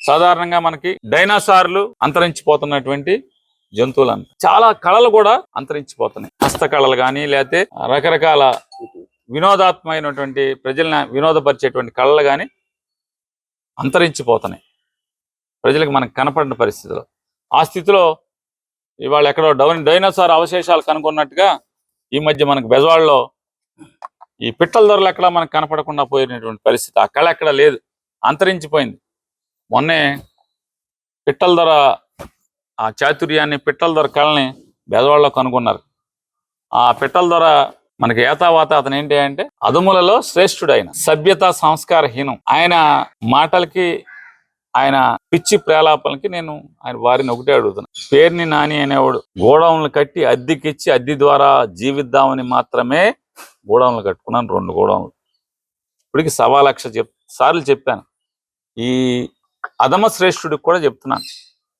సాధారణంగా మనకి డైనోసార్లు అంతరించిపోతున్నటువంటి జంతువులు అంట. చాలా కళలు కూడా అంతరించిపోతున్నాయి. హస్తకళలు కానీ లేకపోతే రకరకాల వినోదాత్మకమైనటువంటి ప్రజల్ని వినోదపరిచేటువంటి కళలు కానీ అంతరించిపోతున్నాయి. ప్రజలకు మనకు కనపడిన పరిస్థితిలో ఆ స్థితిలో ఇవాళ ఎక్కడో డైనోసార్ అవశేషాలు కనుక్కున్నట్టుగా ఈ మధ్య మనకు బెజవాడలో ఈ పిట్టల దొరలు ఎక్కడ మనకు కనపడకుండా పోయినటువంటి పరిస్థితి. ఆ కళ ఎక్కడ లేదు, అంతరించిపోయింది. మొన్నే పిట్టల దొర ఆ చాతుర్యాన్ని పిట్టల దొర కళని బెజవాడలో కనుగొన్నారు. ఆ పిట్టల దొర మనకి ఏతావాత అతను ఏంటి అంటే అదుములలో శ్రేష్ఠుడు, ఆయన సభ్యత సంస్కారహీనం. ఆయన మాటలకి ఆయన పిచ్చి ప్రేలాపలకి నేను ఆయన వారిని ఒకటే అడుగుతున్నా. పేరుని నాని అనేవాడు గోడౌన్లు కట్టి అద్దెకిచ్చి అద్దె ద్వారా జీవిద్దామని మాత్రమే గోడౌన్లు కట్టుకున్నాను, 2 గోడౌన్లు. ఇప్పటికి 1,00,000 సార్లు చెప్పాను. ఈ అధమ శ్రేష్ఠుడికి కూడా చెప్తున్నాను,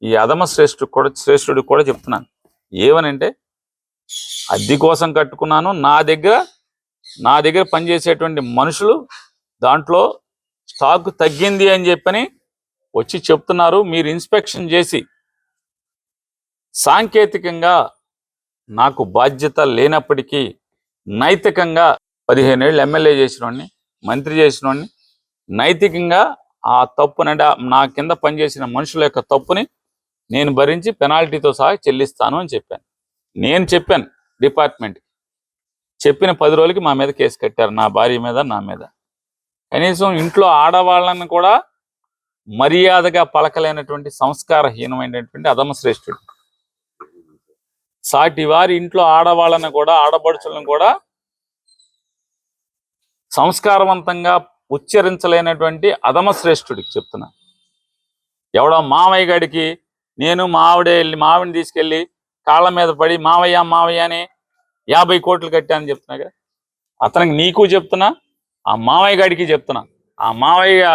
ఈ అధమ శ్రేష్ఠుడికి కూడా చెప్తున్నాను. ఏమనంటే అద్దె కోసం కట్టుకున్నాను, నా దగ్గర పనిచేసేటువంటి మనుషులు దాంట్లో స్టాక్ తగ్గింది అని చెప్పని వచ్చి చెప్తున్నారు. మీరు ఇన్స్పెక్షన్ చేసి సాంకేతికంగా నాకు బాధ్యత లేనప్పటికీ నైతికంగా 15 ఏళ్ళు ఎమ్మెల్యే చేసినోడిని, మంత్రి చేసినోడిని, నైతికంగా ఆ తప్పునంటే నా కింద పనిచేసిన మనుషుల యొక్క తప్పుని నేను భరించి పెనాల్టీతో సహా చెల్లిస్తాను అని చెప్పాను. నేను చెప్పాను డిపార్ట్మెంట్కి. చెప్పిన 10 రోజులకి మా మీద కేసు కట్టారు, నా భార్య మీద, నా మీద. కనీసం ఇంట్లో ఆడవాళ్ళని కూడా మర్యాదగా పలకలేనటువంటి సంస్కారహీనమైనటువంటి అధమ శ్రేష్ఠుడు. సాటి వారి ఇంట్లో ఆడవాళ్ళని కూడా, ఆడపడుచులను కూడా సంస్కారవంతంగా ఉచ్చరించలేనటువంటి అధమ శ్రేష్ఠుడికి చెప్తున్నా. ఎవడో మావయ్య గాడికి నేను మావిడిని తీసుకెళ్ళి కాళ్ళ మీద పడి మావయ్య అని 50 కోట్లు కట్టానని చెప్తున్నాగా. అతనికి నీకు చెప్తున్నా, ఆ మావయ్య గాడికి చెప్తున్నా. ఆ మావయ్య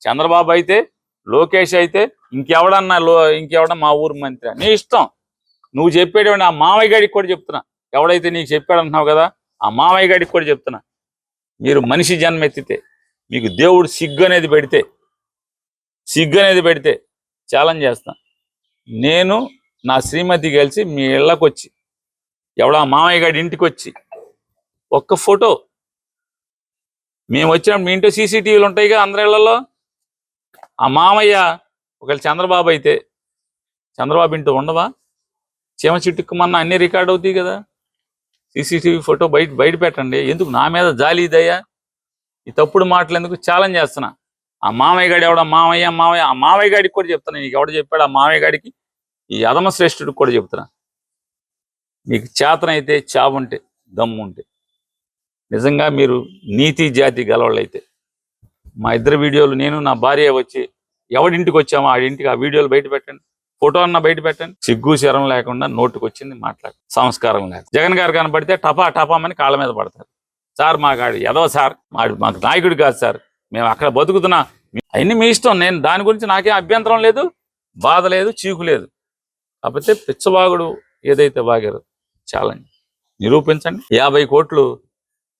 చంద్రబాబు అయితే, లోకేష్ అయితే, ఇంకెవడన్నా మా ఊరు మంత్రి, నీ ఇష్టం. నువ్వు చెప్పేటువంటి ఆ మావయ్య గాడికి కూడా చెప్తున్నా. ఎవడైతే నీకు చెప్పాడంటున్నావు కదా, ఆ మావయ్య గాడికి కూడా చెప్తున్నా. మీరు మనిషి జన్మెత్తితే, మీకు దేవుడు సిగ్గు అనేది పెడితే ఛాలెంజ్ చేస్తా. నేను నా శ్రీమతి కలిసి మీ ఇళ్ళకు వచ్చి, ఎవడా మావయ్య గారి ఇంటికి వచ్చి ఒక్క ఫోటో, మేము వచ్చినప్పుడు మీ ఇంట్లో సీసీటీవీలు ఉంటాయిగా అందరి ఇళ్లలో, ఆ మామయ్య ఒకవేళ చంద్రబాబు అయితే, చంద్రబాబు ఇంటూ ఉండవా? చీమ చిట్టుకుమన్నా అన్ని రికార్డ్ అవుతాయి కదా. సీసీటీవీ ఫోటో బయట పెట్టండి. ఎందుకు నా మీద జాలి దయ్యా? ఈ తప్పుడు మాటలు ఎందుకు? ఛాలెంజ్ చేస్తున్నా. ఆ మామయ్య గాడి ఎవడ మామయ్య ఆ మామయ్య గాడికి కూడా చెప్తున్నా. నీకు ఎవడ చెప్పాడు? ఆ మామయ్య గాడికి, ఈ అధమ శ్రేష్ఠుడికి కూడా చెప్తున్నా. మీకు చేతనైతే, చావుంటే, దమ్ముంటే, నిజంగా మీరు నీతి జాతి గలవాళ్ళైతే మా ఇద్దరు వీడియోలు, నేను నా భార్య వచ్చి ఎవడింటికి వచ్చామో ఆడింటికి ఆ వీడియోలు బయట పెట్టండి, ఫోటో అన్న బయట పెట్టండి. సిగ్గు శరం లేకుండా నోటుకు వచ్చింది మాట్లాడు, సంస్కారం లేక. జగన్ గారు కనపడితే టపామని కాళ్ళ మీద పడతారు. సార్ మాకాడు ఎదవ సార్, మాకు నాయకుడు కాదు సార్, మేము అక్కడ బతుకుతున్నా, అవన్నీ మీ ఇష్టం. నేను దాని గురించి నాకేం అభ్యంతరం లేదు, బాధ లేదు, చీకు లేదు. కాకపోతే పిచ్చబాగుడు ఏదైతే బాగారో ఛాలెంజ్ నిరూపించండి. 50 కోట్లు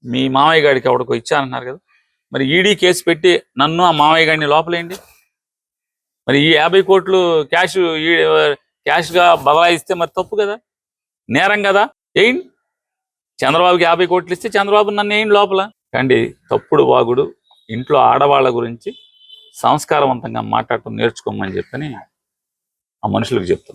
మీ మామయ్య గారికి ఎవడికో ఇచ్చానన్నారు కదా, మరి ఈడీ కేసు పెట్టి నన్ను ఆ మామయ్య గారిని లోపలేయండి. మరి ఈ 50 కోట్లు క్యాష్గా బదలాయిస్తే మరి తప్పు కదా, నేరం కదా. ఏంటి చంద్రబాబుకి 50 కోట్లు ఇస్తే చంద్రబాబు నన్ను ఏంటి లోపల కండి. తప్పుడు వాగుడు, ఇంట్లో ఆడవాళ్ళ గురించి సంస్కారవంతంగా మాట్లాడటం నేర్చుకోమని చెప్పని ఆ మనుషులకు చెప్తున్నా.